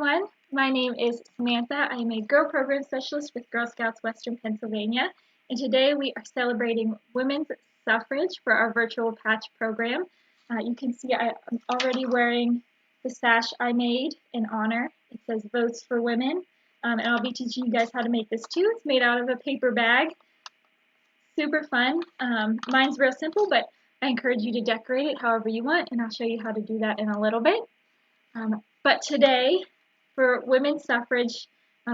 everyone. My name is Samantha. I am a Girl Program Specialist with Girl Scouts Western Pennsylvania, and today we are celebrating women's suffrage for our virtual patch program. You can see I'm already wearing the sash I made in honor. It says Votes for Women, and I'll be teaching you guys how to make this too. It's made out of a paper bag. Super fun. Mine's real simple, but I encourage you to decorate it however you want, and I'll show you how to do that in a little bit. But today, for women's suffrage,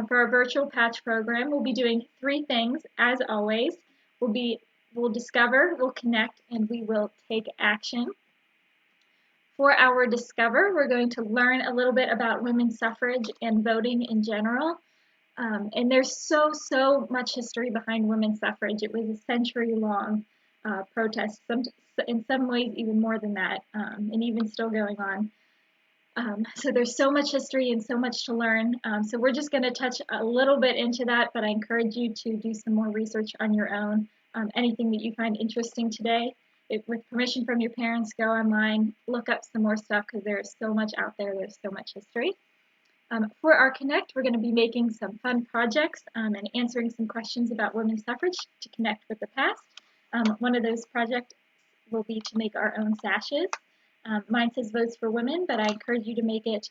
for our virtual patch program, we'll be doing three things, as always. We'll discover, we'll connect, and we will take action. For our discover, we're going to learn a little bit about women's suffrage and voting in general. And there's so much history behind women's suffrage. It was a century-long protest, in some ways even more than that, and even still going on. So there's so much history and so much to learn. So we're just going to touch a little bit into that, but I encourage you to do some more research on your own. Anything that you find interesting today, with permission from your parents, go online, look up some more stuff because there is so much out there. There's so much history. For our Connect, we're going to be making some fun projects and answering some questions about women's suffrage to connect with the past. One of those projects will be to make our own sashes. Mine says Votes for Women, but I encourage you to make it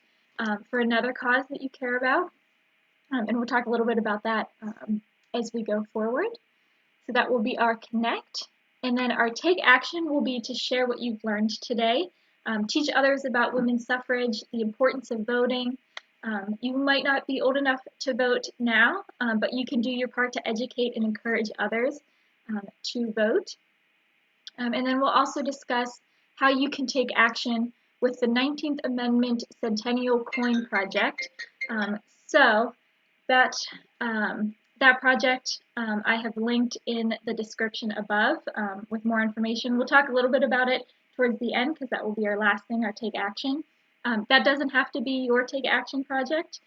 for another cause that you care about. And we'll talk a little bit about that as we go forward. So that will be our Connect. And then our Take Action will be to share what you've learned today, teach others about women's suffrage, the importance of voting. You might not be old enough to vote now, but you can do your part to educate and encourage others to vote. And then we'll also discuss how you can take action with the 19th Amendment Centennial Coin Project. So that project I have linked in the description above with more information. We'll talk a little bit about it towards the end because that will be our last thing, our take action. That doesn't have to be your take action project.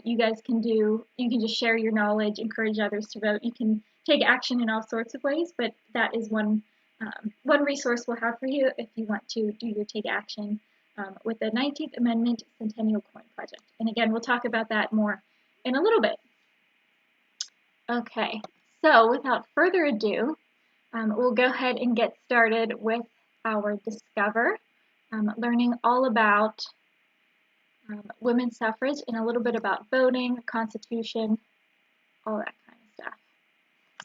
You guys can just share your knowledge, encourage others to vote. You can take action in all sorts of ways, but that is one resource we'll have for you if you want to do your take action with the 19th Amendment Centennial Coin Project. And again, we'll talk about that more in a little bit. Okay, so without further ado, we'll go ahead and get started with our Discover, learning all about women's suffrage and a little bit about voting, Constitution, all that kind of stuff.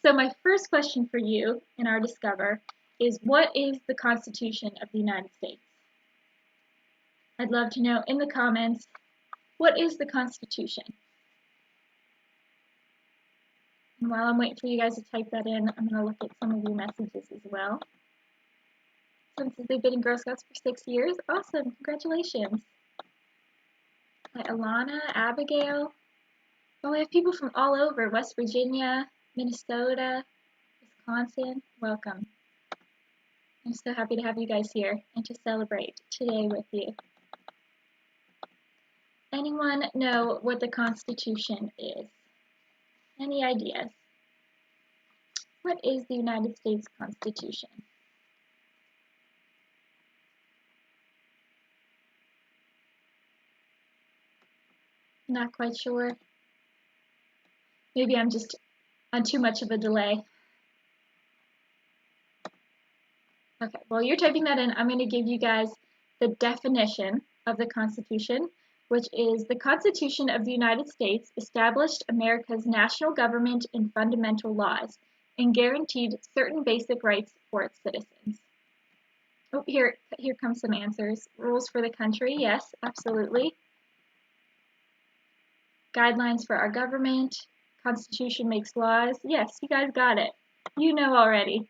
So my first question for you in our Discover is, what is the Constitution of the United States? I'd love to know in the comments, what is the Constitution? And while I'm waiting for you guys to type that in, I'm going to look at some of your messages as well. Since they've been in Girl Scouts for 6 years, awesome, congratulations. Hi, Alana, Abigail. Oh, we have people from all over, West Virginia, Minnesota, Wisconsin, welcome. I'm so happy to have you guys here and to celebrate today with you. Anyone know what the Constitution is? Any ideas? What is the United States Constitution? Not quite sure. Maybe I'm just on too much of a delay. Okay, while you're typing that in, I'm going to give you guys the definition of the Constitution, which is the Constitution of the United States established America's national government and fundamental laws and guaranteed certain basic rights for its citizens. Oh, here comes some answers. Rules for the country, yes, absolutely. Guidelines for our government. Constitution makes laws. Yes, you guys got it. You know already.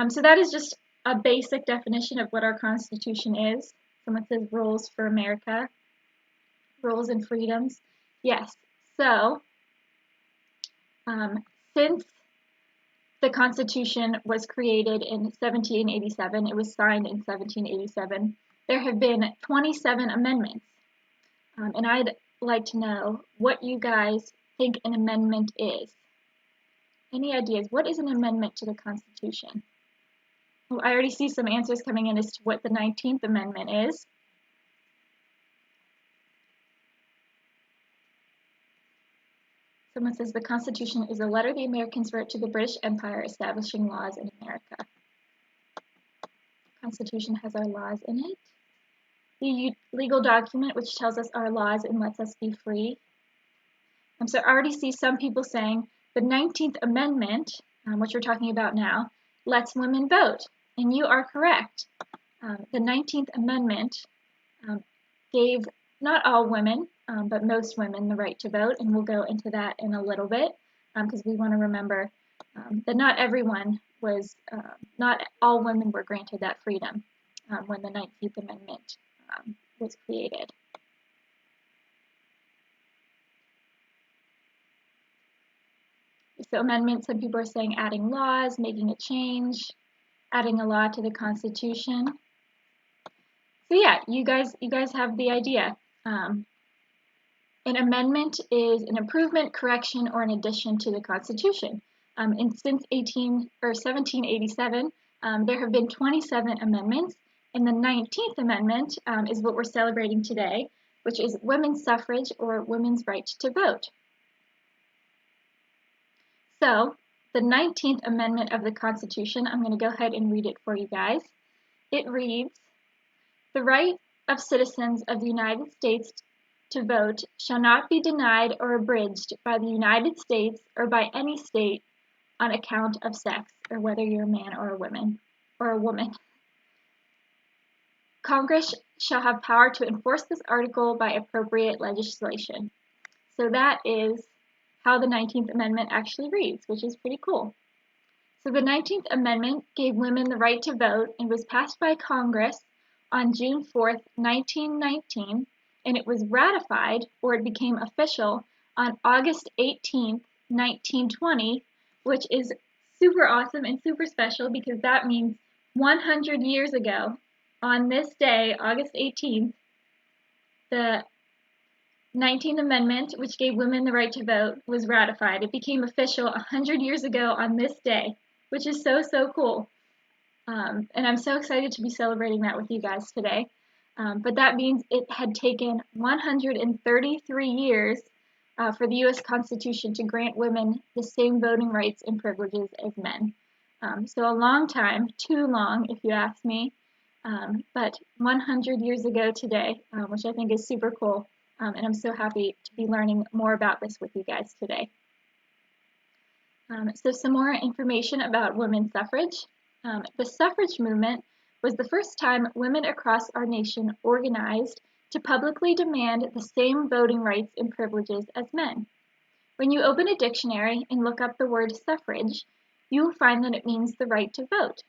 So that is just a basic definition of what our Constitution is. Someone says rules for America. Rules and freedoms. Yes. So, since the Constitution was created in 1787, it was signed in 1787, there have been 27 amendments. And I'd like to know what you guys think an amendment is. Any ideas? What is an amendment to the Constitution? Oh, I already see some answers coming in as to what the 19th Amendment is. Someone says the Constitution is a letter the Americans wrote to the British Empire establishing laws in America. Constitution has our laws in it. The legal document which tells us our laws and lets us be free. So I already see some people saying the 19th Amendment, which we're talking about now, lets women vote. And you are correct. The 19th Amendment gave not all women, but most women the right to vote, and we'll go into that in a little bit because we want to remember that not all women were granted that freedom when the 19th Amendment was created. So amendments, some people are saying adding laws, making a change, adding a law to the Constitution. So yeah, you guys have the idea. An amendment is an improvement, correction, or an addition to the Constitution. And since 1787, there have been 27 amendments, and the 19th Amendment is what we're celebrating today, which is women's suffrage or women's right to vote. So, the 19th Amendment of the Constitution, I'm going to go ahead and read it for you guys. It reads, "The right of citizens of the United States to vote shall not be denied or abridged by the United States or by any state on account of sex," or whether you're a man or a woman. "Congress shall have power to enforce this article by appropriate legislation." So that is how the 19th Amendment actually reads, which is pretty cool. So the 19th Amendment gave women the right to vote and was passed by Congress on June 4th, 1919, and it was ratified, or it became official, on August 18th, 1920, which is super awesome and super special because that means 100 years ago, on this day, August 18th, the 19th Amendment, which gave women the right to vote, was ratified. It became official 100 years ago on this day, which is so, so cool. And I'm so excited to be celebrating that with you guys today. But that means it had taken 133 years for the U.S. Constitution to grant women the same voting rights and privileges as men. So a long time, too long if you ask me, but 100 years ago today, which I think is super cool. And I'm so happy to be learning more about this with you guys today. So some more information about women's suffrage. The suffrage movement was the first time women across our nation organized to publicly demand the same voting rights and privileges as men. When you open a dictionary and look up the word suffrage, you will find that it means the right to vote.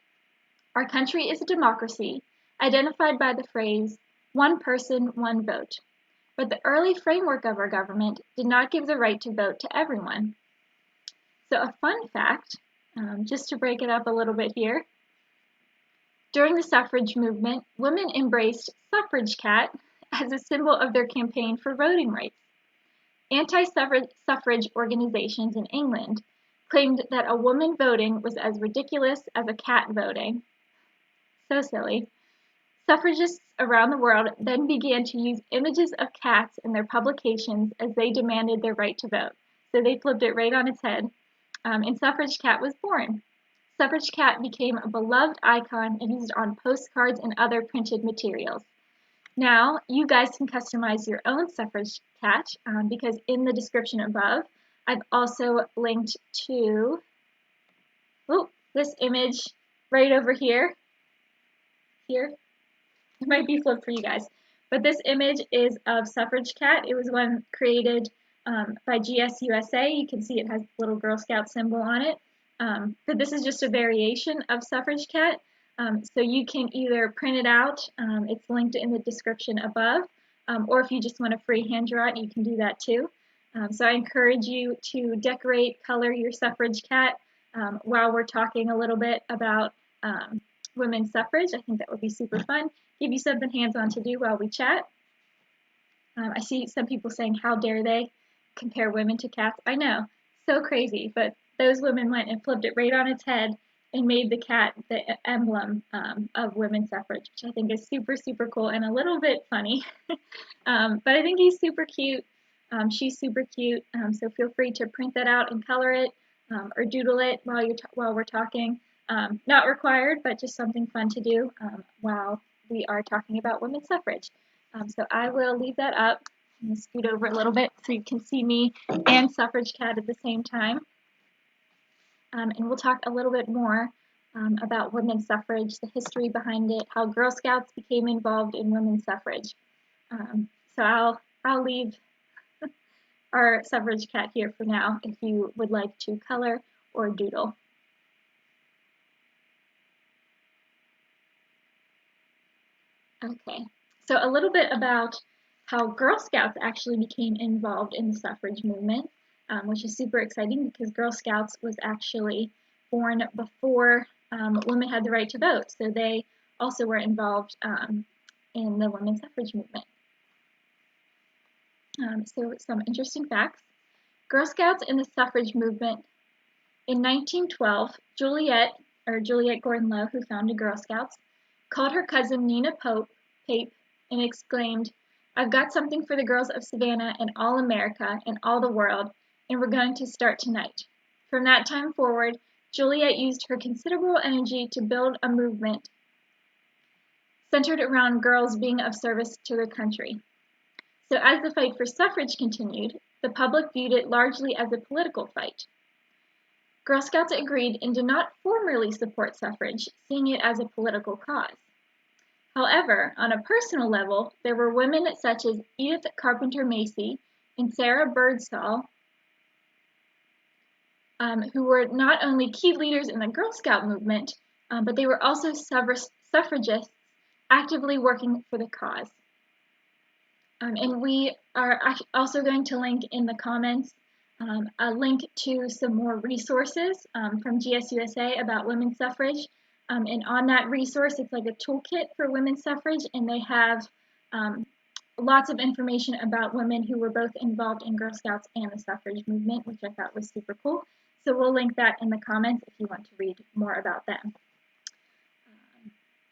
Our country is a democracy, identified by the phrase, "one person, one vote." But the early framework of our government did not give the right to vote to everyone. So a fun fact, just to break it up a little bit here, during the suffrage movement, women embraced Suffrage Cat as a symbol of their campaign for voting rights. Anti-suffrage organizations in England claimed that a woman voting was as ridiculous as a cat voting. So silly. Suffragists around the world then began to use images of cats in their publications as they demanded their right to vote. So they flipped it right on its head, and Suffrage Cat was born. Suffrage Cat became a beloved icon and used on postcards and other printed materials. Now, you guys can customize your own Suffrage Cat because in the description above, I've also linked to this image right over here. It might be flipped for you guys, but this image is of Suffrage Cat. It was one created by GSUSA. You can see it has a little Girl Scout symbol on it. But this is just a variation of Suffrage Cat. So you can either print it out, it's linked in the description above, or if you just want a free hand draw it, you can do that too. So I encourage you to decorate, color your Suffrage Cat while we're talking a little bit about women's suffrage. I think that would be super fun. Give you something hands-on to do while we chat. I see some people saying, how dare they compare women to cats? I know, so crazy, but those women went and flipped it right on its head and made the cat the emblem of women's suffrage, which I think is super, super cool and a little bit funny. But I think he's super cute. She's super cute, so feel free to print that out and color it or doodle it while we're talking. Not required, but just something fun to do while we are talking about women's suffrage. So I will leave that up. I'm going to scoot over a little bit so you can see me and Suffrage Cat at the same time. And we'll talk a little bit more about women's suffrage, the history behind it, how Girl Scouts became involved in women's suffrage. So I'll leave our Suffrage Cat here for now if you would like to color or doodle. Okay, so a little bit about how Girl Scouts actually became involved in the suffrage movement, which is super exciting because Girl Scouts was actually born before women had the right to vote, so they also were involved in the women's suffrage movement. So some interesting facts. Girl Scouts in the suffrage movement. In 1912, Juliet Gordon Low, who founded Girl Scouts, called her cousin Nina Pape and exclaimed, "I've got something for the girls of Savannah and all America and all the world, and we're going to start tonight." From that time forward, Juliet used her considerable energy to build a movement centered around girls being of service to their country. So as the fight for suffrage continued, the public viewed it largely as a political fight. Girl Scouts agreed and did not formally support suffrage, seeing it as a political cause. However, on a personal level, there were women such as Edith Carpenter Macy and Sarah Birdsall, who were not only key leaders in the Girl Scout movement, but they were also suffragists actively working for the cause. And we are also going to link in the comments a link to some more resources from GSUSA about women's suffrage. And on that resource, it's like a toolkit for women's suffrage, and they have lots of information about women who were both involved in Girl Scouts and the suffrage movement, which I thought was super cool. So we'll link that in the comments if you want to read more about them.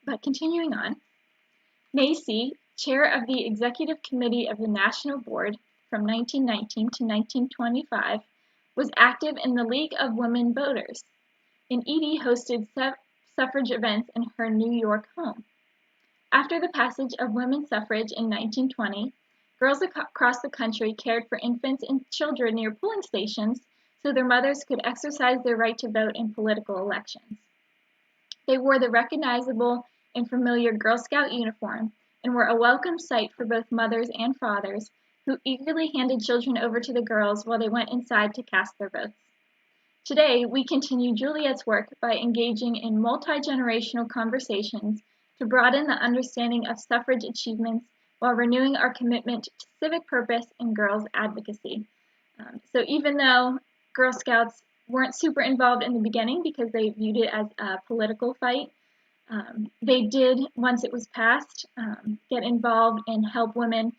But continuing on, Macy, chair of the Executive Committee of the National Board from 1919 to 1925, was active in the League of Women Voters, and Edie hosted suffrage events in her New York home. After the passage of women's suffrage in 1920, girls across the country cared for infants and children near polling stations so their mothers could exercise their right to vote in political elections. They wore the recognizable and familiar Girl Scout uniform and were a welcome sight for both mothers and fathers who eagerly handed children over to the girls while they went inside to cast their votes. Today, we continue Juliet's work by engaging in multi-generational conversations to broaden the understanding of suffrage achievements while renewing our commitment to civic purpose and girls' advocacy. So even though Girl Scouts weren't super involved in the beginning because they viewed it as a political fight, they did, once it was passed, get involved and help women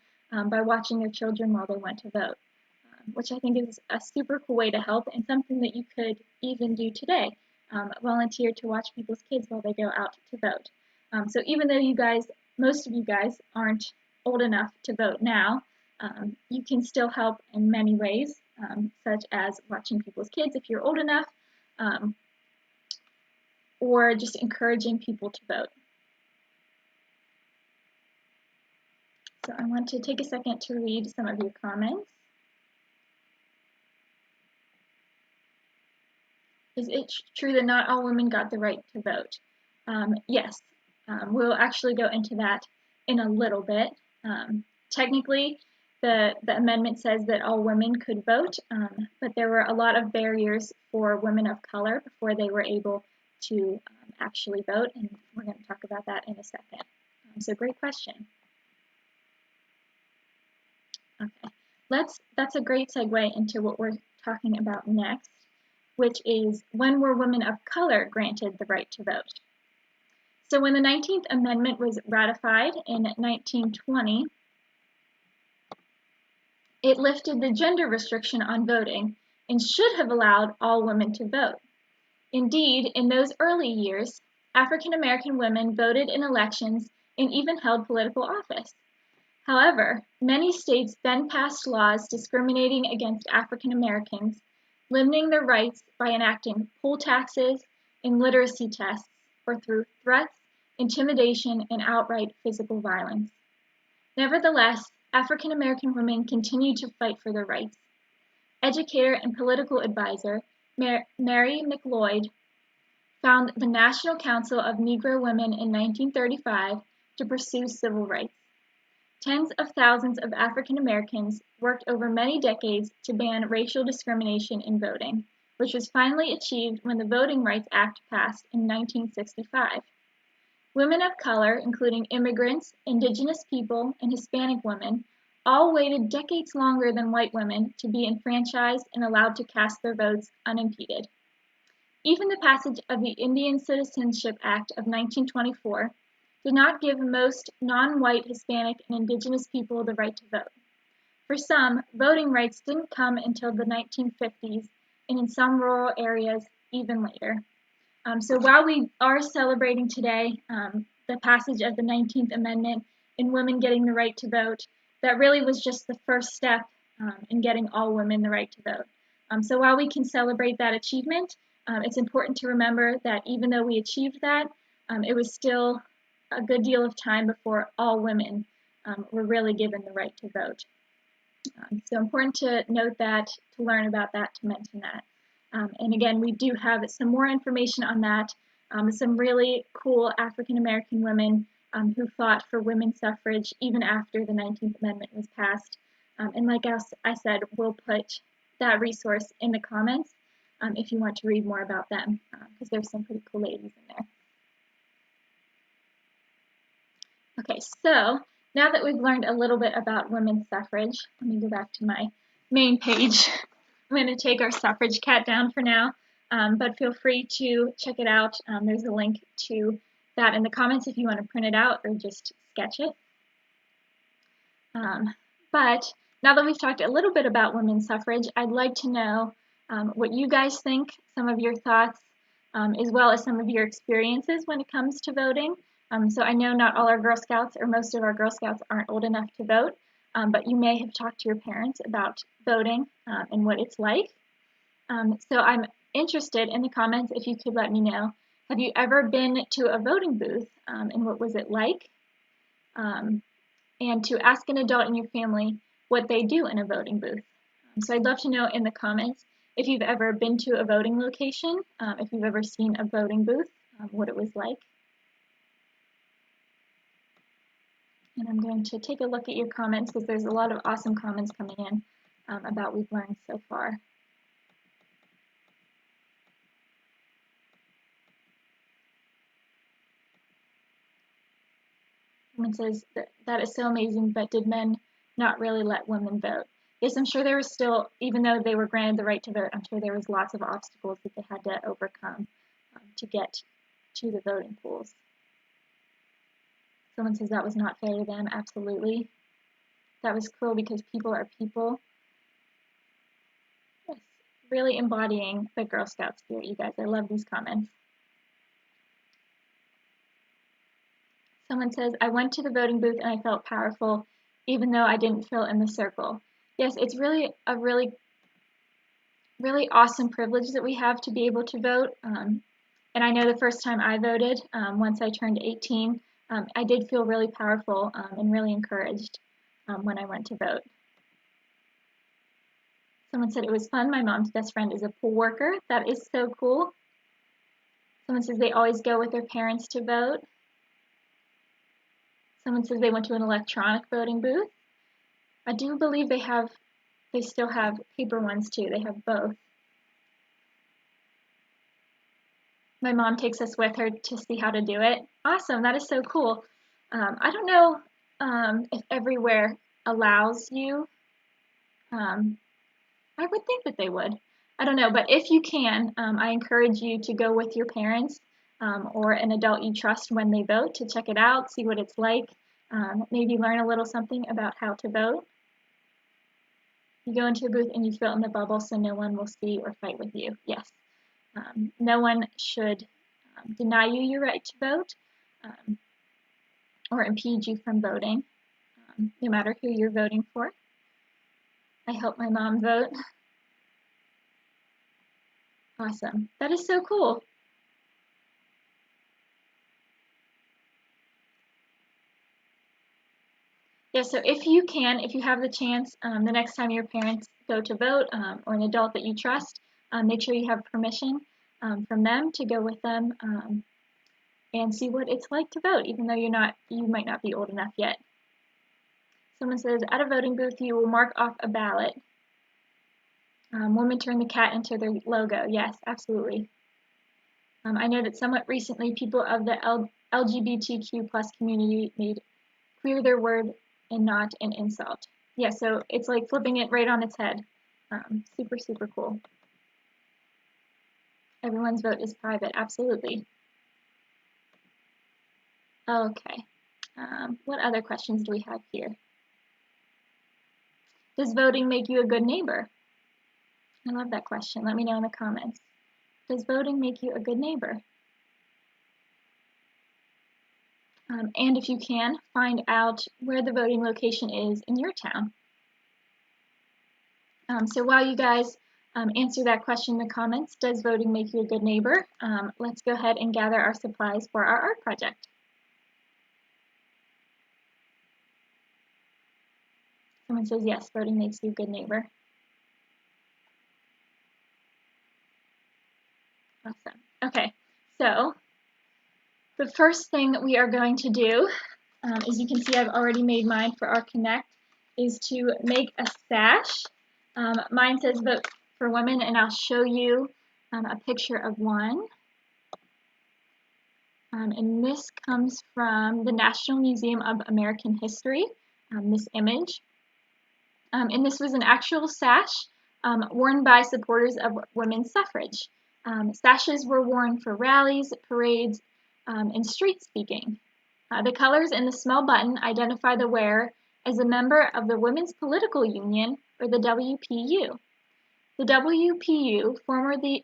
by watching their children while they went to vote, which I think is a super cool way to help and something that you could even do today, volunteer to watch people's kids while they go out to vote. So even though most of you guys aren't old enough to vote now, you can still help in many ways, such as watching people's kids if you're old enough, or just encouraging people to vote. So I want to take a second to read some of your comments. Is it true that not all women got the right to vote? Yes, we'll actually go into that in a little bit. Technically, the amendment says that all women could vote, but there were a lot of barriers for women of color before they were able to actually vote, and we're going to talk about that in a second. So great question. Okay, that's a great segue into what we're talking about next, which is when were women of color granted the right to vote? So when the 19th Amendment was ratified in 1920, it lifted the gender restriction on voting and should have allowed all women to vote. Indeed, in those early years, African American women voted in elections and even held political office. However, many states then passed laws discriminating against African Americans, limiting their rights by enacting poll taxes and literacy tests, or through threats, intimidation, and outright physical violence. Nevertheless, African American women continued to fight for their rights. Educator and political advisor Mary McLeod founded the National Council of Negro Women in 1935 to pursue civil rights. Tens of thousands of African Americans worked over many decades to ban racial discrimination in voting, which was finally achieved when the Voting Rights Act passed in 1965. Women of color, including immigrants, indigenous people, and Hispanic women, all waited decades longer than white women to be enfranchised and allowed to cast their votes unimpeded. Even the passage of the Indian Citizenship Act of 1924 did not give most non-white Hispanic and indigenous people the right to vote. For some, voting rights didn't come until the 1950s, and in some rural areas, even later. So while we are celebrating today the passage of the 19th Amendment and women getting the right to vote, that really was just the first step in getting all women the right to vote. So while we can celebrate that achievement, it's important to remember that even though we achieved that, it was still a good deal of time before all women were really given the right to vote. So important to note that, to learn about that, to mention that. And again, we do have some more information on that, some really cool African American women who fought for women's suffrage even after the 19th Amendment was passed. And like I said, we'll put that resource in the comments if you want to read more about them, because there's some pretty cool ladies in there. Okay, so now that we've learned a little bit about women's suffrage, let me go back to my main page. I'm going to take our Suffrage Cat down for now, but feel free to check it out. There's a link to that in the comments if you want to print it out or just sketch it. But now that we've talked a little bit about women's suffrage, I'd like to know what you guys think, some of your thoughts, as well as some of your experiences when it comes to voting. So I know not all our Girl Scouts, or most of our Girl Scouts, aren't old enough to vote, but you may have talked to your parents about voting and what it's like. So I'm interested in the comments if you could let me know, have you ever been to a voting booth and what was it like? And to ask an adult in your family what they do in a voting booth. So I'd love to know in the comments if you've ever been to a voting location, if you've ever seen a voting booth, what it was like. And I'm going to take a look at your comments because there's a lot of awesome comments coming in about what we've learned so far. Someone says that is so amazing, but did men not really let women vote? Yes, I'm sure there was still, even though they were granted the right to vote, I'm sure there was lots of obstacles that they had to overcome to get to the voting polls. Someone says that was not fair to them. Absolutely. That was cruel because people are people. Yes, really embodying the Girl Scout spirit, you guys. I love these comments. Someone says, I went to the voting booth and I felt powerful, even though I didn't fill in the circle. Yes, it's really a really awesome privilege that we have to be able to vote. And I know the first time I voted, once I turned 18, I did feel really powerful and really encouraged when I went to vote. Someone said it was fun. My mom's best friend is a poll worker. That is so cool. Someone says they always go with their parents to vote. Someone says they went to an electronic voting booth. I do believe they still have paper ones too. They have both. My mom takes us with her to see how to do it. Awesome, that is so cool. I don't know if everywhere allows you. I would think that they would. I don't know, but if you can, I encourage you to go with your parents or an adult you trust when they vote to check it out, see what it's like, maybe learn a little something about how to vote. You go into a booth and you fill in the bubble so no one will see or fight with you. Yes. No one should deny you your right to vote or impede you from voting. no matter who you're voting for. I help my mom vote. Awesome. That is so cool. Yeah, so if you can, if you have the chance, the next time your parents go to vote, or an adult that you trust, make sure you have permission from them to go with them and see what it's like to vote, even though you might not be old enough yet. Someone says, at a voting booth, you will mark off a ballot. Women turn the cat into their logo. Yes, absolutely. I know that somewhat recently, people of the LGBTQ plus community made queer their word and not an insult. Yeah, so it's like flipping it right on its head. Super, super cool. Everyone's vote is private, absolutely. Okay. What other questions do we have here? Does voting make you a good neighbor? I love that question. Let me know in the comments. Does voting make you a good neighbor? And if you can, find out where the voting location is in your town. So while you guys answer that question in the comments, does voting make you a good neighbor? Let's go ahead and gather our supplies for our art project. Someone says yes, voting makes you a good neighbor. Awesome. Okay, so the first thing we are going to do, as you can see, I've already made mine for our Connect, is to make a sash. Mine says vote for women, and I'll show you a picture of one. And this comes from the National Museum of American History, this image. And this was an actual sash worn by supporters of women's suffrage. Sashes were worn for rallies, parades, and street speaking. The colors in the small button identify the wearer as a member of the Women's Political Union, or the WPU. The WPU, formerly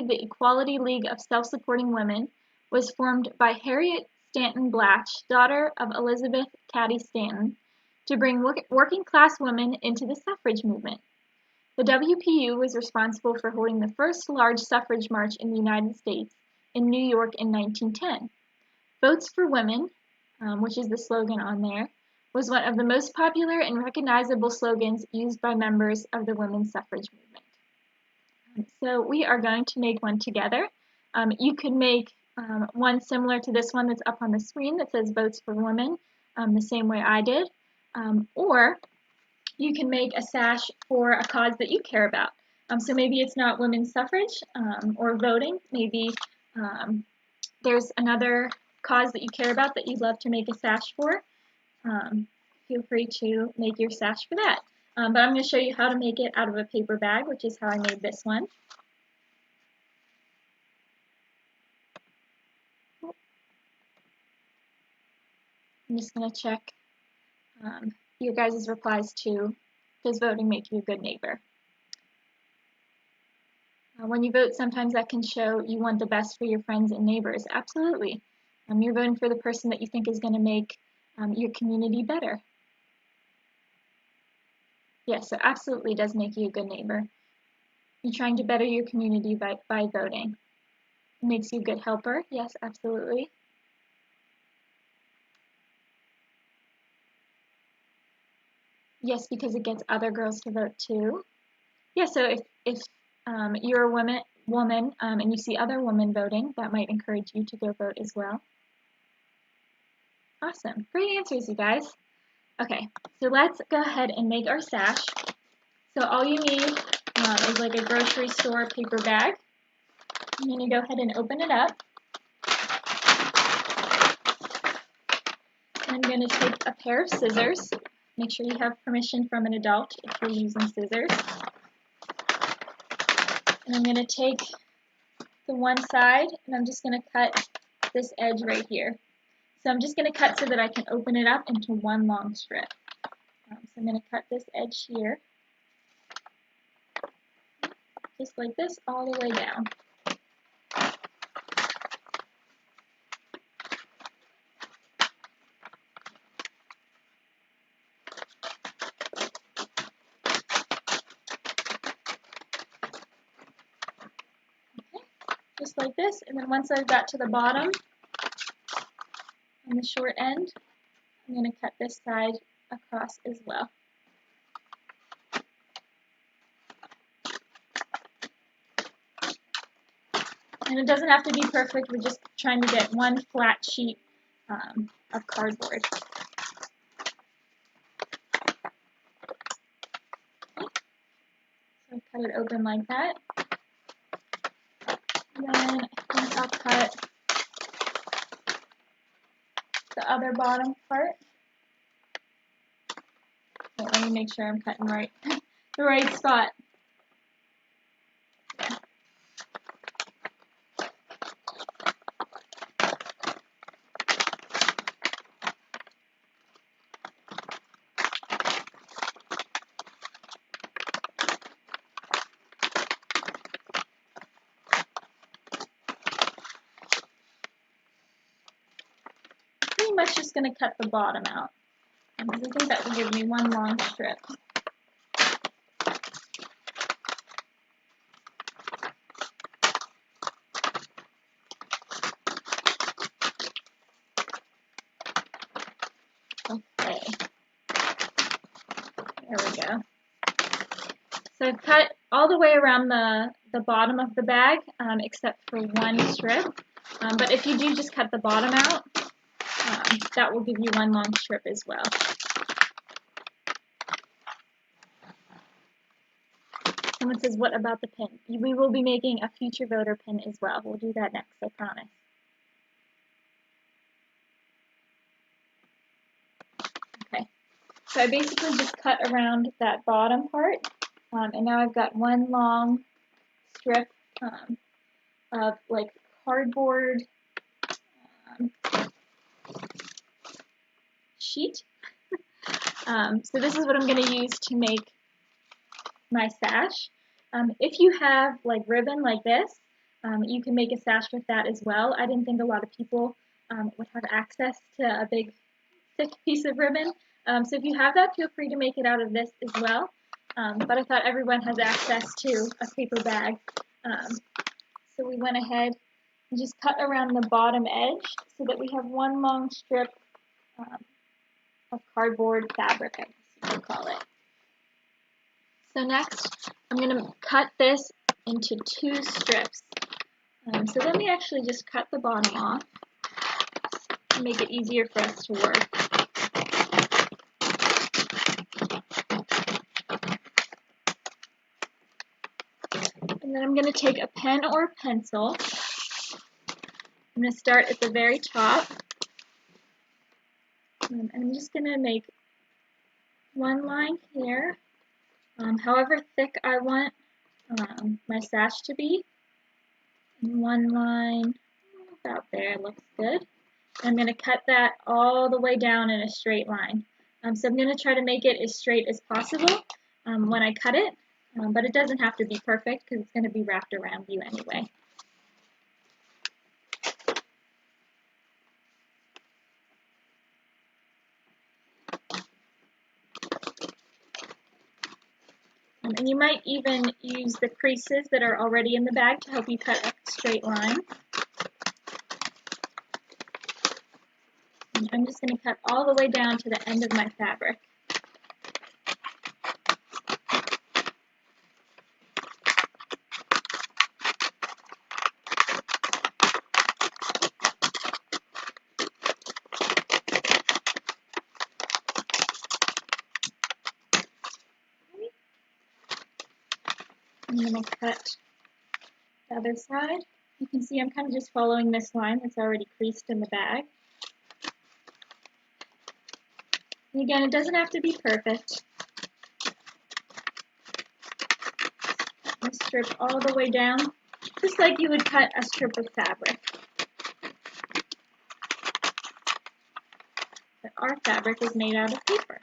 the Equality League of Self-Supporting Women, was formed by Harriet Stanton Blatch, daughter of Elizabeth Cady Stanton, to bring working-class women into the suffrage movement. The WPU was responsible for holding the first large suffrage march in the United States in New York in 1910. Votes for Women, which is the slogan on there, was one of the most popular and recognizable slogans used by members of the women's suffrage movement. So we are going to make one together. You could make one similar to this one that's up on the screen that says Votes for Women, the same way I did. Or you can make a sash for a cause that you care about. So maybe it's not women's suffrage or voting. Maybe there's another cause that you care about that you'd love to make a sash for. Feel free to make your sash for that. But I'm going to show you how to make it out of a paper bag, which is how I made this one. I'm just going to check your guys' replies to, does voting make you a good neighbor? When you vote, sometimes that can show you want the best for your friends and neighbors. Absolutely. You're voting for the person that you think is going to make your community better. Yes, so absolutely does make you a good neighbor. You're trying to better your community by voting. It makes you a good helper. Yes, absolutely. Yes, because it gets other girls to vote too. Yeah, so if you're a woman and you see other women voting, that might encourage you to go vote as well. Awesome. Great answers, you guys. Okay, so let's go ahead and make our sash. So all you need is like a grocery store paper bag. I'm going to go ahead and open it up. I'm going to take a pair of scissors. Make sure you have permission from an adult if you're using scissors. And I'm going to take the one side and I'm just going to cut this edge right here. So I'm just going to cut so that I can open it up into one long strip. So I'm going to cut this edge here, just like this, all the way down. just like this. And then once I've got to the bottom on the short end, I'm going to cut this side across as well. And it doesn't have to be perfect, we're just trying to get one flat sheet of cardboard. Okay. So cut it open like that. And then I think I'll cut the other bottom part. Okay, let me make sure I'm cutting right the right spot. Pretty much just going to cut the bottom out, because I think that will give me one long strip. Okay, there we go. So I've cut all the way around the bottom of the bag, except for one strip. But if you do just cut the bottom out, that will give you one long strip as well. Someone says, what about the pin? We will be making a future voter pin as well. We'll do that next, I promise. Okay, so I basically just cut around that bottom part, and now I've got one long strip of like cardboard sheet. So this is what I'm going to use to make my sash. If you have like ribbon like this, you can make a sash with that as well. I didn't think a lot of people would have access to a big thick piece of ribbon. So if you have that, feel free to make it out of this as well. But I thought everyone has access to a paper bag. So we went ahead and just cut around the bottom edge so that we have one long strip of cardboard fabric, I guess you could call it. So next, I'm going to cut this into two strips. So let me actually just cut the bottom off to make it easier for us to work. And then I'm going to take a pen or a pencil. I'm going to start at the very top. And I'm just going to make one line here, however thick I want my sash to be. And one line about there looks good. I'm going to cut that all the way down in a straight line. So I'm going to try to make it as straight as possible when I cut it, but it doesn't have to be perfect because it's going to be wrapped around you anyway. And you might even use the creases that are already in the bag to help you cut a straight line. And I'm just going to cut all the way down to the end of my fabric. I'm going to cut the other side. You can see I'm kind of just following this line that's already creased in the bag. And again, it doesn't have to be perfect. And strip all the way down, just like you would cut a strip of fabric. But our fabric is made out of paper.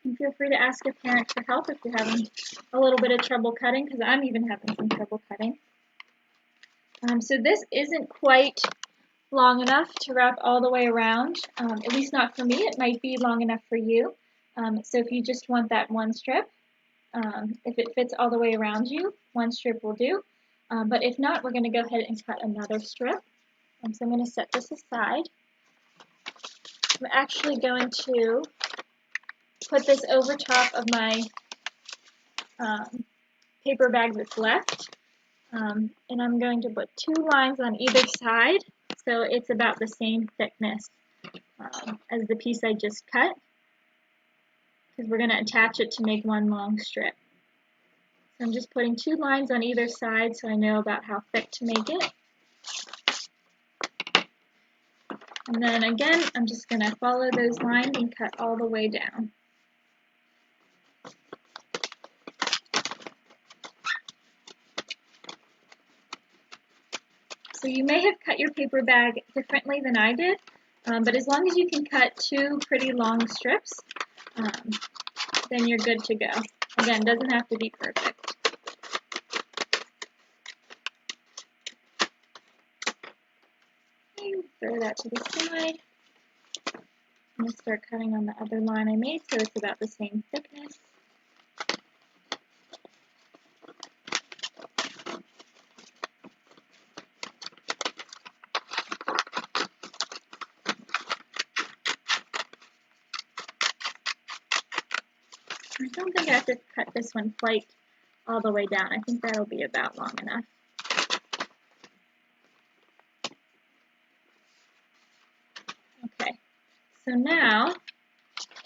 And feel free to ask a parent for help if you're having a little bit of trouble cutting, because I'm even having some trouble cutting. So this isn't quite long enough to wrap all the way around, at least not for me. It might be long enough for you. So if you just want that one strip, if it fits all the way around you, one strip will do. But if not, we're going to go ahead and cut another strip. So I'm going to set this aside. I'm actually going to put this over top of my paper bag that's left. And I'm going to put 2 lines on either side, so it's about the same thickness as the piece I just cut, because we're going to attach it to make one long strip. So I'm just putting 2 lines on either side so I know about how thick to make it. And then again, I'm just going to follow those lines and cut all the way down. So you may have cut your paper bag differently than I did, but as long as you can cut 2 pretty long strips, then you're good to go. Again, doesn't have to be perfect. Okay, throw that to the side. I'm going to start cutting on the other line I made so it's about the same thickness. I don't think I have to cut this one quite all the way down. I think that'll be about long enough. Okay, so now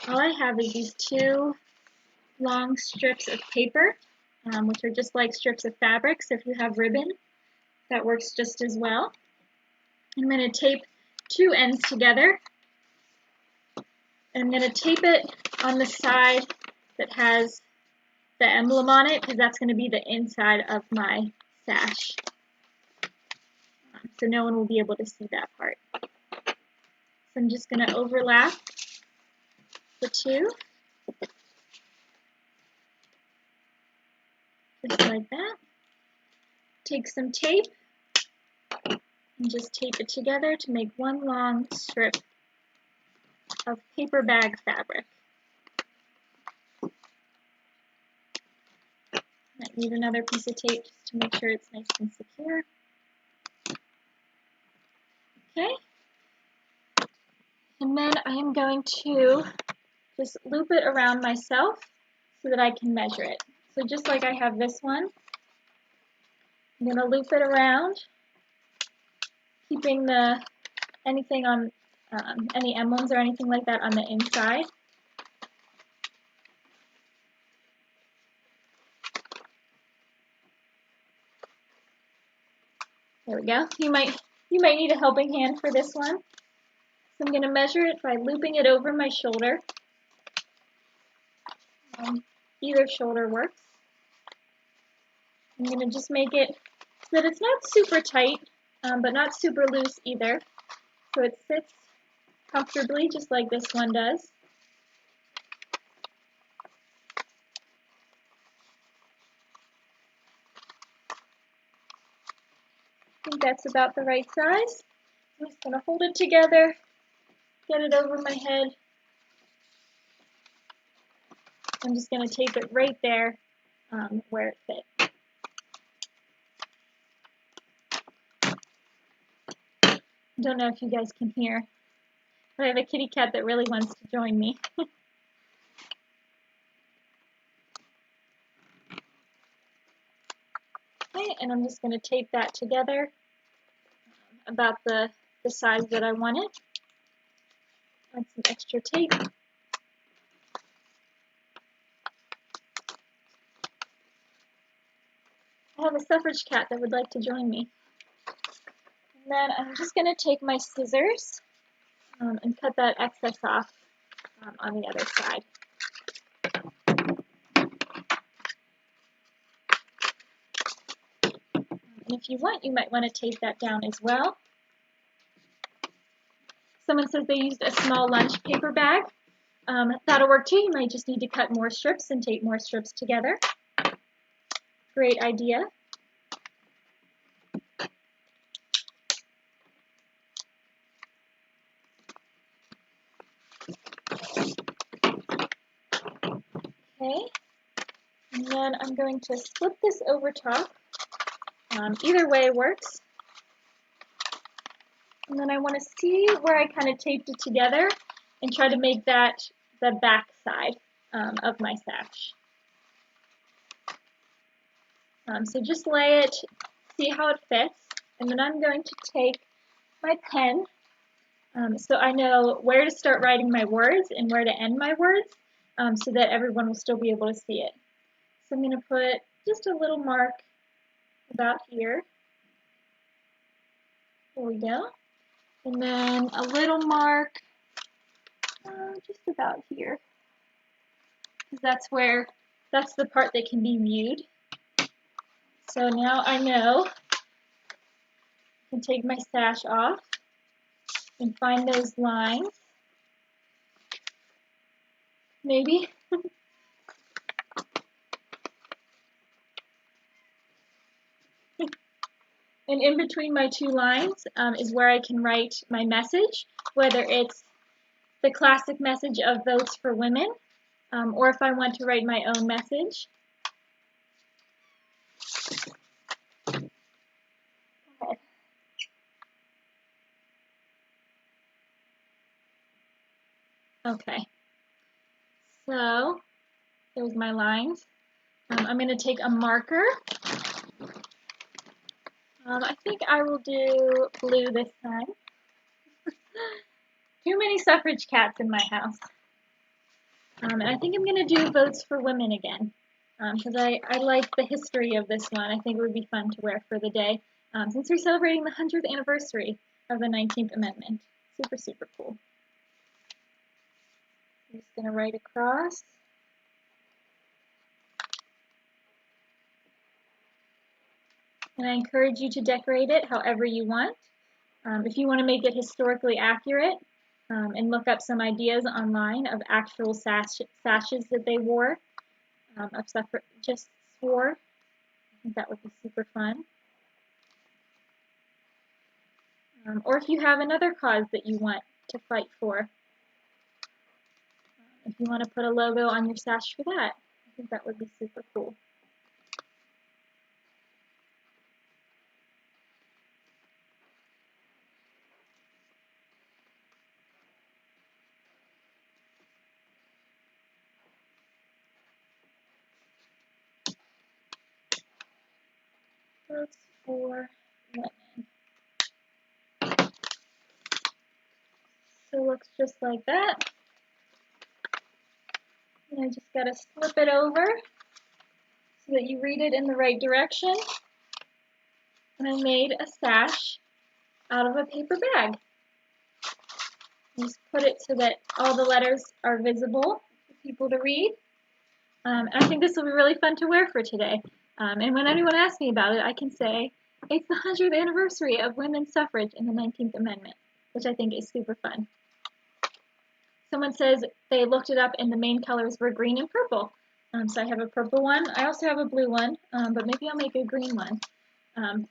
all I have is these 2 long strips of paper, which are just like strips of fabric, so if you have ribbon, that works just as well. I'm going to tape 2 ends together. I'm going to tape it on the side that has the emblem on it, because that's going to be the inside of my sash. So no one will be able to see that part. So I'm just going to overlap the 2, just like that. Take some tape and just tape it together to make one long strip of paper bag fabric. Might need another piece of tape just to make sure it's nice and secure. Okay. And then I am going to just loop it around myself so that I can measure it. So just like I have this one, I'm going to loop it around, keeping anything on any emblems or anything like that on the inside. There we go. You might need a helping hand for this one. So I'm going to measure it by looping it over my shoulder. Either shoulder works. I'm going to just make it so that it's not super tight, but not super loose either. So it sits comfortably, just like this one does. I think that's about the right size. I'm just going to hold it together, get it over my head. I'm just going to tape it right there where it fits. I don't know if you guys can hear, but I have a kitty cat that really wants to join me. Okay, and I'm just going to tape that together about the size that I want it. Add some extra tape. I have a suffrage cat that would like to join me. And then I'm just going to take my scissors and cut that excess off on the other side. And if you want, you might want to tape that down as well. Someone says they used a small lunch paper bag. That'll work too. You might just need to cut more strips and tape more strips together. Great idea. Okay, and then I'm going to slip this over top. Either way works. And then I want to see where I kind of taped it together and try to make that the back side of my sash. So just lay it, see how it fits, and then I'm going to take my pen so I know where to start writing my words and where to end my words so that everyone will still be able to see it. So I'm going to put just a little mark about here. There we go. And then a little mark just about here. Because that's the part that can be viewed. So now I know I can take my sash off and find those lines. Maybe. And in between my two lines is where I can write my message, whether it's the classic message of votes for women, or if I want to write my own message. Okay, so there's my lines. I'm going to take a marker. I think I will do blue this time. Too many suffrage cats in my house. And I think I'm going to do votes for women again because I like the history of this one. I think it would be fun to wear for the day since we're celebrating the 100th anniversary of the 19th Amendment. Super, super cool. I'm just going to write across. And I encourage you to decorate it however you want. If you want to make it historically accurate and look up some ideas online of actual sashes that they wore, of suffragists wore, I think that would be super fun. Or if you have another cause that you want to fight for, if you want to put a logo on your sash for that, I think that would be super cool. Votes for women. So it looks just like that. And I just got to flip it over so that you read it in the right direction. And I made a sash out of a paper bag. Just put it so that all the letters are visible for people to read. And I think this will be really fun to wear for today. And when anyone asks me about it, I can say, it's the 100th anniversary of women's suffrage in the 19th Amendment, which I think is super fun. Someone says they looked it up and the main colors were green and purple. So I have a purple one. I also have a blue one, but maybe I'll make a green one.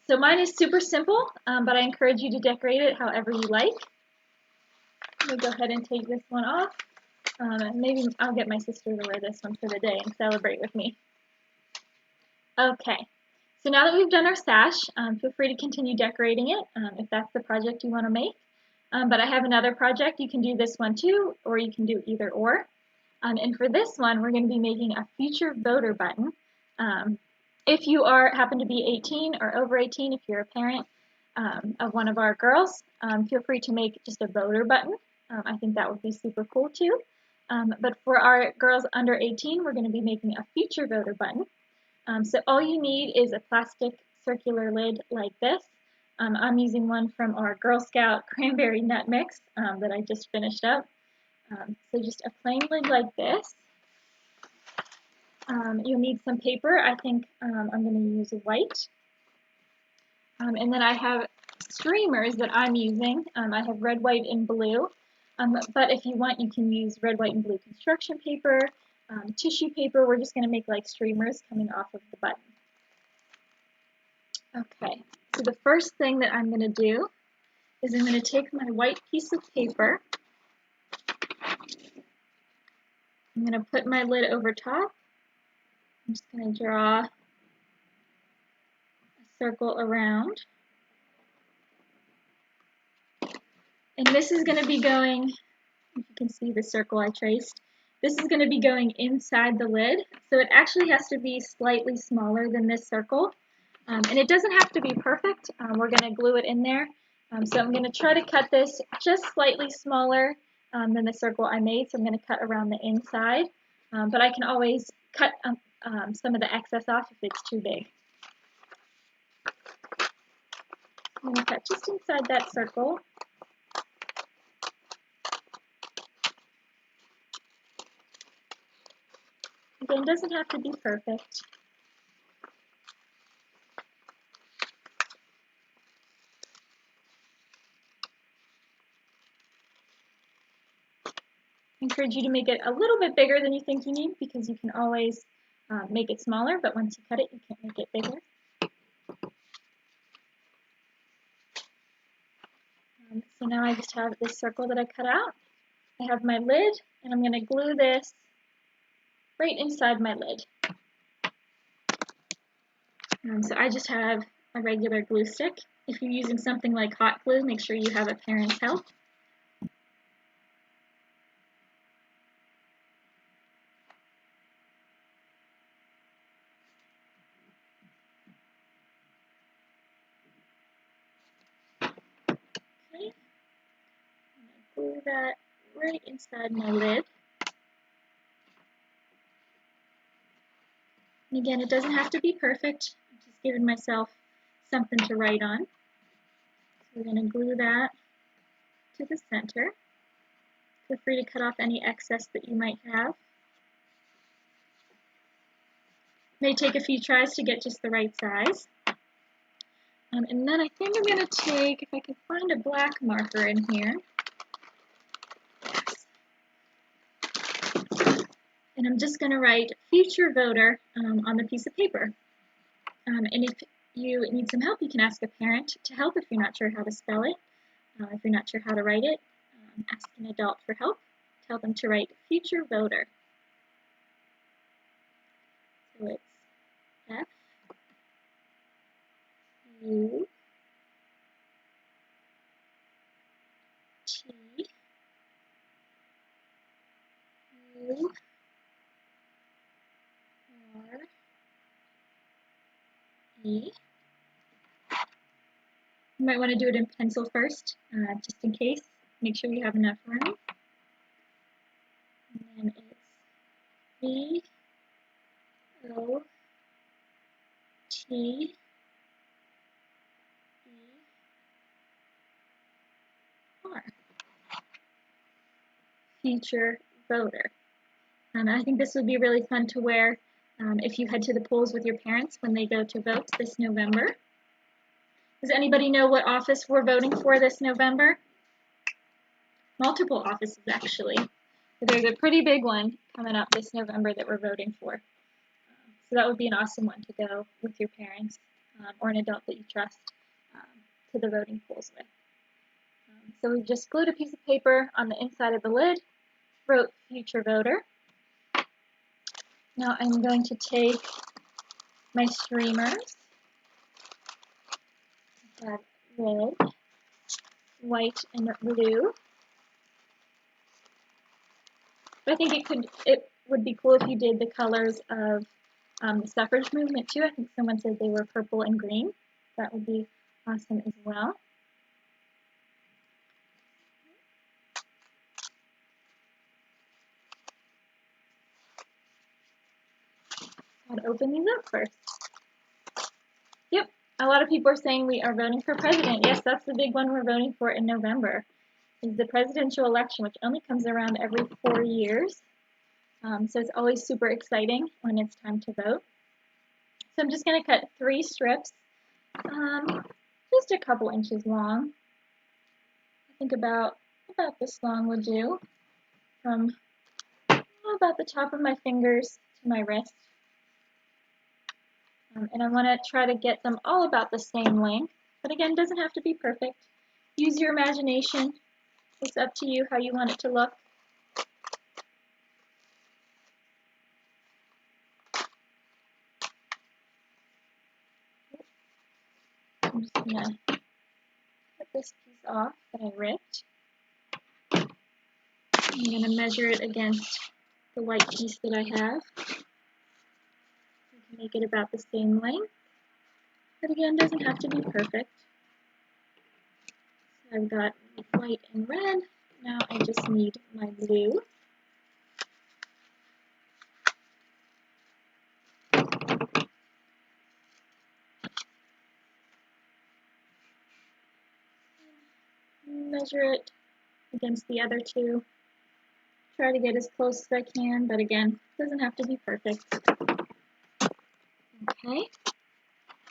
So mine is super simple, but I encourage you to decorate it however you like. Let me go ahead and take this one off. Maybe I'll get my sister to wear this one for the day and celebrate with me. Okay, so now that we've done our sash, feel free to continue decorating it if that's the project you want to make. But I have another project. You can do this one too, or you can do either or. And for this one, we're going to be making a future voter button. If you happen to be 18 or over 18, if you're a parent of one of our girls, feel free to make just a voter button. I think that would be super cool too. But for our girls under 18, we're going to be making a future voter button. So all you need is a plastic circular lid like this. I'm using one from our Girl Scout cranberry nut mix that I just finished up. So just a plain lid like this. You'll need some paper. I think I'm going to use white. And then I have streamers that I'm using. I have red, white, and blue. But if you want, you can use red, white, and blue construction paper, tissue paper. We're just going to make like streamers coming off of the button. Okay, so the first thing that I'm going to do is I'm going to take my white piece of paper. I'm going to put my lid over top I'm just going to draw a circle around. And this is going to be going, if you can see the circle I traced, this is going to be going inside the lid. So it actually has to be slightly smaller than this circle. And it doesn't have to be perfect. We're going to glue it in there. So I'm going to try to cut this just slightly smaller than the circle I made. So I'm going to cut around the inside. But I can always cut some of the excess off if it's too big. I'm going to cut just inside that circle. Again, it doesn't have to be perfect. I encourage you to make it a little bit bigger than you think you need, because you can always make it smaller, but once you cut it, you can't make it bigger. So now I just have this circle that I cut out. I have my lid, and I'm going to glue this right inside my lid. So I just have a regular glue stick. If you're using something like hot glue, make sure you have a parent's help. Okay, I'm going to glue that right inside my lid. And again, it doesn't have to be perfect. I'm just giving myself something to write on. So we're going to glue that to the center. Feel free to cut off any excess that you might have. May take a few tries to get just the right size. And then I think I'm going to take, if I can find a black marker in here. And I'm just going to write future voter on the piece of paper. And if you need some help, you can ask a parent to help if you're not sure how to spell it. If you're not sure how to write it, ask an adult for help. Tell them to write future voter. So it's F U T U R E. You might want to do it in pencil first, just in case. Make sure you have enough room. And then it's V O T E R. Future voter. I think this would be really fun to wear if you head to the polls with your parents when they go to vote this November. Does anybody know what office we're voting for this November? Multiple offices, actually. So there's a pretty big one coming up this November that we're voting for. So that would be an awesome one to go with your parents or an adult that you trust to the voting polls with. So we've just glued a piece of paper on the inside of the lid, wrote future voter. Now I'm going to take my streamers. I have red, white, and blue. But I think it would be cool if you did the colors of the suffrage movement too. I think someone said they were purple and green. That would be awesome as well. I'll open these up first. Yep, a lot of people are saying we are voting for president. Yes, that's the big one we're voting for in November. Is the presidential election, which only comes around every 4 years. So it's always super exciting when it's time to vote. So I'm just going to cut 3 strips, just a couple inches long. I think about this long would do, from about the top of my fingers to my wrist. And I want to try to get them all about the same length. But again, it doesn't have to be perfect. Use your imagination. It's up to you how you want it to look. I'm going to cut this piece off that I ripped. I'm going to measure it against the white piece that I have. I can make it about the same length, but again, doesn't have to be perfect. So I've got white and red. Now I just need my blue. Measure it against the other two. Try to get as close as I can, but again, doesn't have to be perfect. Okay,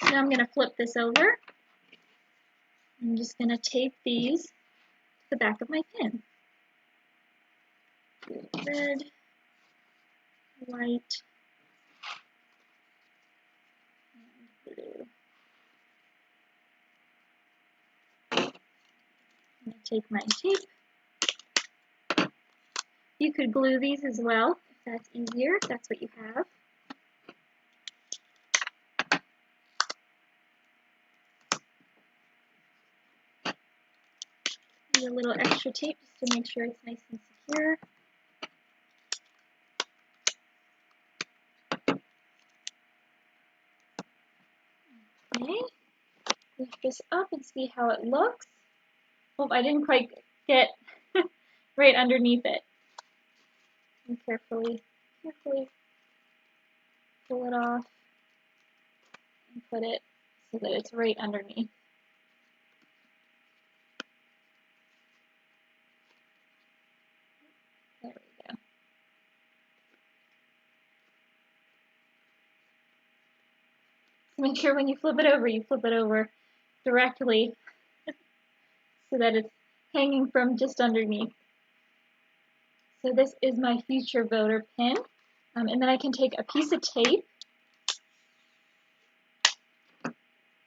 now I'm going to flip this over. I'm just going to tape these to the back of my pin. Red, white, and blue. I'm going to take my tape. You could glue these as well, if that's easier, if that's what you have. Need a little extra tape just to make sure it's nice and secure. Okay, lift this up and see how it looks. Oh, I didn't quite get right underneath it. And carefully pull it off and put it so that it's right underneath. There we go. So make sure when you flip it over directly so that it's hanging from just underneath. So this is my future voter pin. And then I can take a piece of tape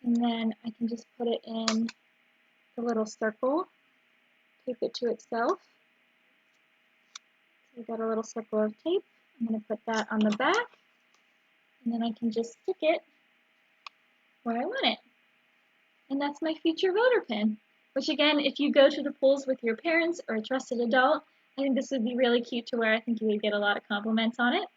and then I can just put it in the little circle, tape it to itself. So we've got a little circle of tape. I'm going to put that on the back and then I can just stick it where I want it. And that's my future voter pin, which again, if you go to the polls with your parents or a trusted adult, I think this would be really cute to wear. I think you would get a lot of compliments on it.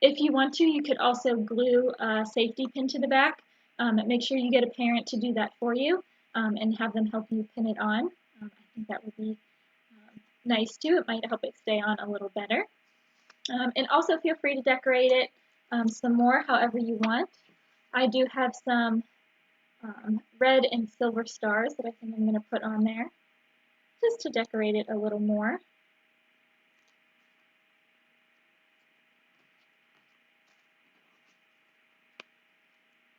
If you want to, you could also glue a safety pin to the back. Make sure you get a parent to do that for you and have them help you pin it on. I think that would be nice too. It might help it stay on a little better. And also feel free to decorate it some more however you want. I do have some red and silver stars that I think I'm going to put on there just to decorate it a little more.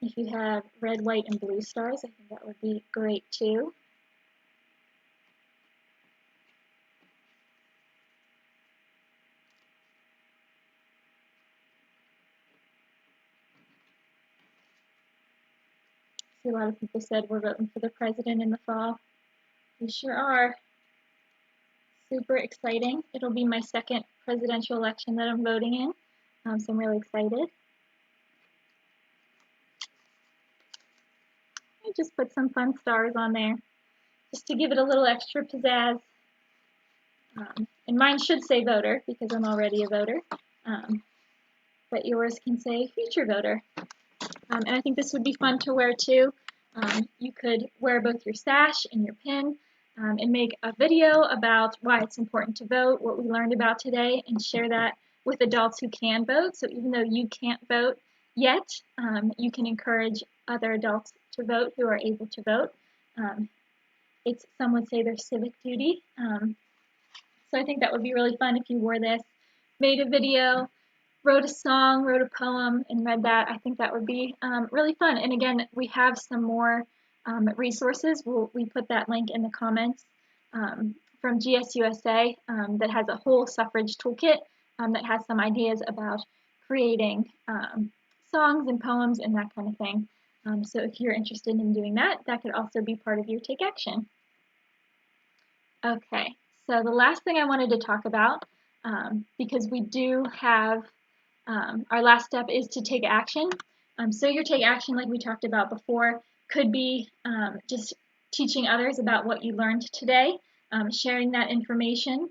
If you have red, white, and blue stars, I think that would be great too. See, a lot of people said we're voting for the president in the fall. We sure are. Super exciting. It'll be my second presidential election that I'm voting in, so I'm really excited. I just put some fun stars on there, just to give it a little extra pizzazz. And mine should say voter, because I'm already a voter, but yours can say future voter. And I think this would be fun to wear too. You could wear both your sash and your pin and make a video about why it's important to vote, what we learned about today, and share that with adults who can vote. So even though you can't vote yet, you can encourage other adults to vote who are able to vote. It's, some would say, their civic duty. So I think that would be really fun if you wore this, made a video, wrote a song, wrote a poem, and read that. I think that would be really fun. And again, we have some more resources. We put that link in the comments from GSUSA that has a whole suffrage toolkit that has some ideas about creating songs and poems and that kind of thing. So if you're interested in doing that, that could also be part of your Take Action. Okay, so the last thing I wanted to talk about, because we do have our last step is to take action. So your Take Action, like we talked about before, could be just teaching others about what you learned today, sharing that information,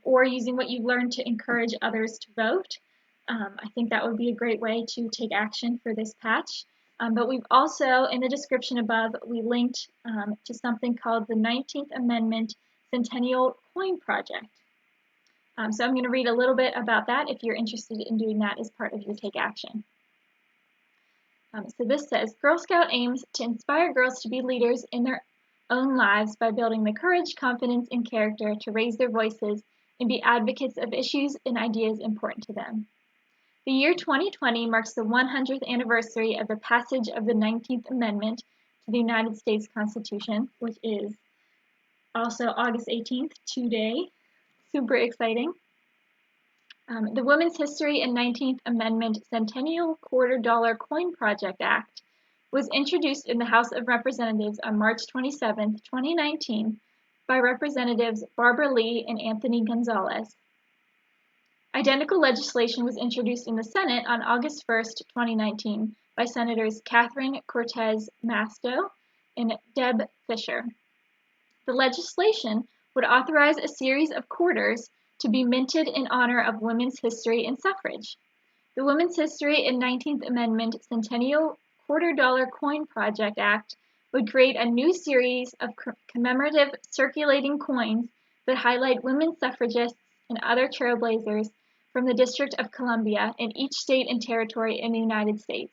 or using what you learned to encourage others to vote. I think that would be a great way to take action for this patch. But we've also, in the description above, we linked to something called the 19th Amendment Centennial Coin Project. So I'm going to read a little bit about that if you're interested in doing that as part of your Take Action. So this says, Girl Scout aims to inspire girls to be leaders in their own lives by building the courage, confidence, and character to raise their voices and be advocates of issues and ideas important to them. The year 2020 marks the 100th anniversary of the passage of the 19th Amendment to the United States Constitution, which is also August 18th, today. Super exciting. The Women's History and 19th Amendment Centennial $2 Coin Project Act was introduced in the House of Representatives on March 27, 2019 by Representatives Barbara Lee and Anthony Gonzalez. Identical legislation was introduced in the Senate on August 1, 2019 by Senators Catherine Cortez Masto and Deb Fischer. The legislation would authorize a series of quarters to be minted in honor of women's history and suffrage. The Women's History and 19th Amendment Centennial $2 Coin Project Act would create a new series of commemorative circulating coins that highlight women suffragists and other trailblazers from the District of Columbia in each state and territory in the United States.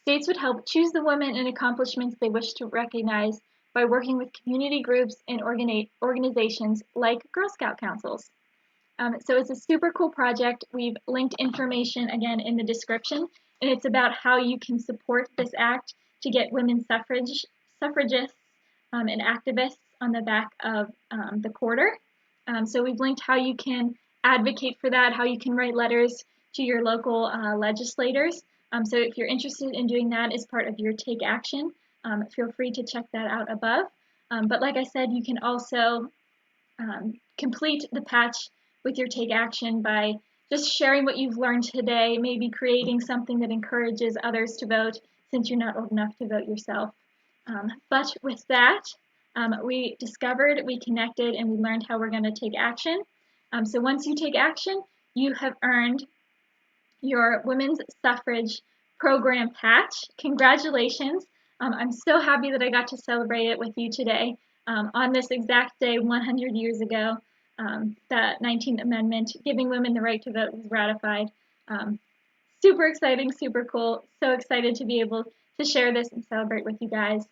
States would help choose the women and accomplishments they wish to recognize by working with community groups and organizations like Girl Scout councils. So it's a super cool project. We've linked information again in the description, and it's about how you can support this act to get women suffragists and activists on the back of the quarter. So we've linked how you can advocate for that, how you can write letters to your local legislators. So if you're interested in doing that as part of your Take Action, feel free to check that out above. But like I said, you can also complete the patch with your Take Action by just sharing what you've learned today, maybe creating something that encourages others to vote since you're not old enough to vote yourself. But with that, we discovered, we connected, and we learned how we're going to take action. So once you take action, you have earned your Women's Suffrage Program patch. Congratulations. I'm so happy that I got to celebrate it with you today. On this exact day, 100 years ago, the 19th Amendment, giving women the right to vote, was ratified. Super exciting, super cool. So excited to be able to share this and celebrate with you guys.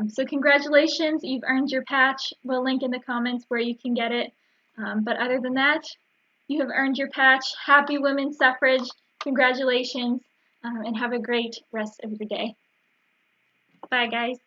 So congratulations, you've earned your patch. We'll link in the comments where you can get it. But other than that, you have earned your patch. Happy women's suffrage. Congratulations, and have a great rest of your day. Bye, guys.